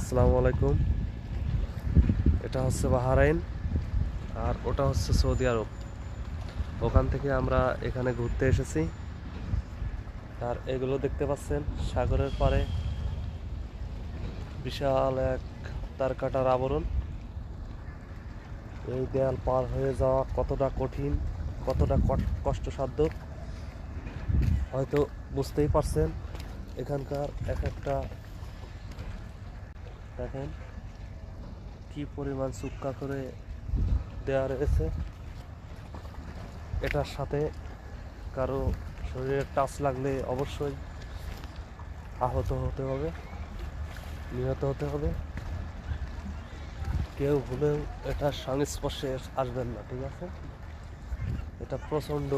আসসালামু আলাইকুম। এটা হচ্ছে বাহরাইন আর ওটা হচ্ছে সৌদি আরব। ওখান থেকে আমরা এখানে ঘুরতে এসেছি। আর এগুলো দেখতে পাচ্ছেন সাগরের পাড়ে বিশাল এক তারকাটার আবরণ। এই দেয়াল পার হয়ে যাওয়া কতটা কঠিন, কতটা কষ্টসাধ্য হয়তো বুঝতেই পারছেন। এখানকার এক একটা দেখেন কি পরিমাণ চুক্কা করে দেওয়া রয়েছে। এটার সাথে কারো শরীরে টাচ লাগলে অবশ্যই আহত হতে হবে, নিহত হতে হবে। কেউ ভুলেও এটার সংস্পর্শে আসবেন না, ঠিক আছে? এটা প্রচণ্ড